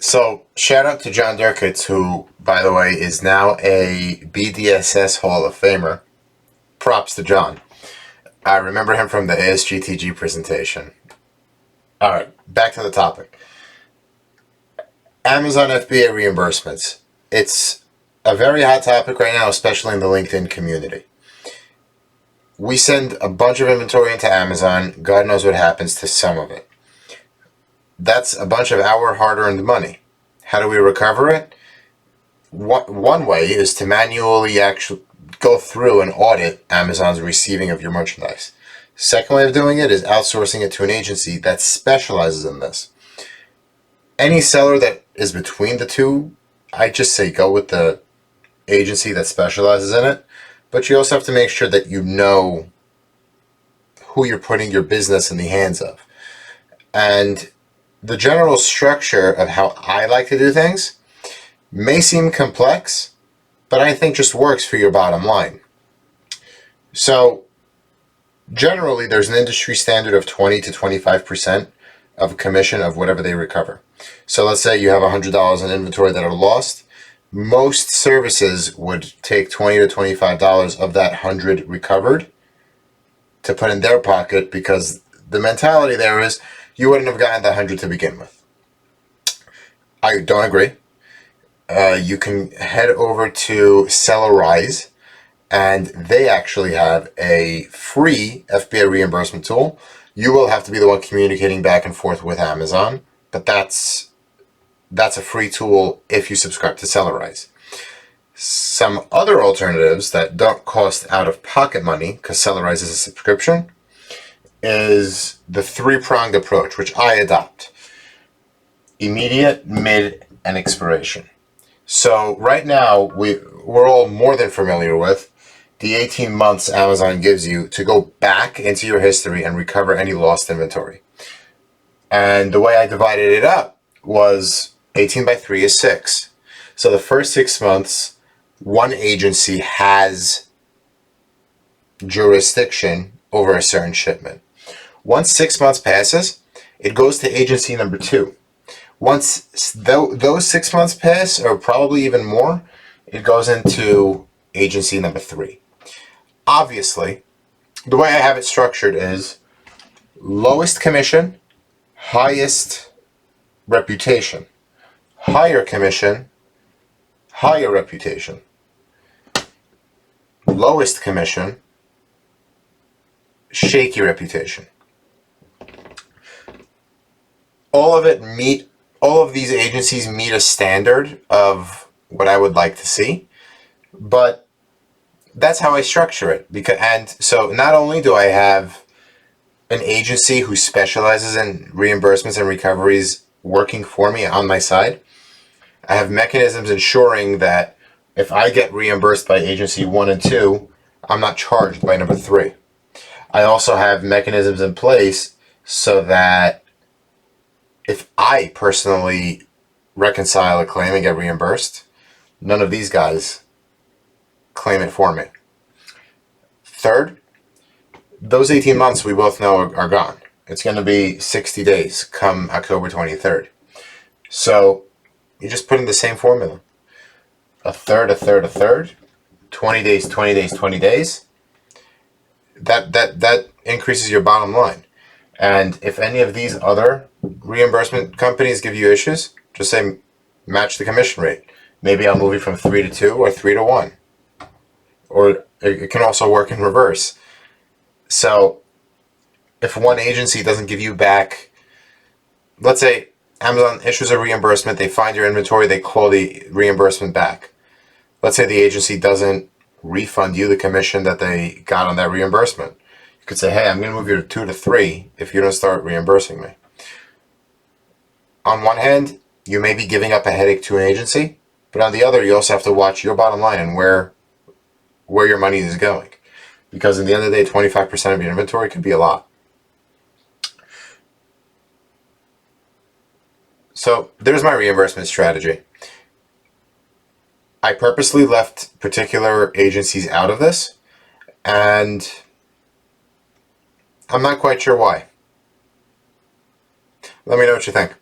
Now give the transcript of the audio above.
So, shout out to John Durkitz, who, by the way, is now a BDSS Hall of Famer. Props to John. I remember him from the ASGTG presentation. Alright, back to the topic. Amazon FBA reimbursements. It's a very hot topic right now, especially in the LinkedIn community. We send a bunch of inventory into Amazon. God knows what happens to some of it. That's a bunch of our hard-earned money. How do we recover it? One way is to manually actually go through and audit Amazon's receiving of your merchandise. Second way of doing it is outsourcing it to an agency that specializes in this. Any seller that is between the two, I just say go with the agency that specializes in it. But you also have to make sure that you know who you're putting your business in the hands of. And the general structure of how I like to do things may seem complex, but I think just works for your bottom line. So generally, there's an industry standard of 20 to 25% of a commission of whatever they recover. So let's say you have $100 in inventory that are lost. Most services would take $20 to $25 of that 100 recovered to put in their pocket, because the mentality there is you wouldn't have gotten the 100 to begin with. I don't agree. You can head over to Sellerize, and they actually have a free FBA reimbursement tool. You will have to be the one communicating back and forth with Amazon, but that's a free tool if you subscribe to Sellerize. Some other alternatives that don't cost out-of-pocket money, because Sellerize is a subscription, is the three-pronged approach, which I adopt. Immediate, mid, and expiration. So right now, we're all more than familiar with the 18 months Amazon gives you to go back into your history and recover any lost inventory. And the way I divided it up was 18 by 3 is 6. So the first 6 months, one agency has jurisdiction over a certain shipment. Once 6 months passes, it goes to agency number 2. Once those 6 months pass, or probably even more, it goes into agency number 3. Obviously, the way I have it structured is lowest commission, highest reputation. Higher commission, higher reputation. Lowest commission, shaky reputation. All of these agencies meet a standard of what I would like to see, but that's how I structure it. And so not only do I have an agency who specializes in reimbursements and recoveries working for me on my side, I have mechanisms ensuring that if I get reimbursed by agency 1 and 2, I'm not charged by number 3. I also have mechanisms in place so that if I personally reconcile a claim and get reimbursed, none of these guys claim it for me. Third, those 18 months we both know are gone. It's going to be 60 days come October 23rd. So you just put in the same formula. A third, a third, a third, 20 days, 20 days, 20 days. That increases your bottom line. And if any of these other reimbursement companies give you issues, just say match the commission rate. Maybe I'll move you from 3 to 2 or 3 to 1. Or it can also work in reverse. So if one agency doesn't give you back, let's say Amazon issues a reimbursement, they find your inventory, they call the reimbursement back. Let's say the agency doesn't refund you the commission that they got on that reimbursement. You could say, hey, I'm going to move you to 2 to 3 if you don't start reimbursing me. On one hand, you may be giving up a headache to an agency, but on the other, you also have to watch your bottom line and where your money is going. Because at the end of the day, 25% of your inventory could be a lot. So there's my reimbursement strategy. I purposely left particular agencies out of this, and I'm not quite sure why. Let me know what you think.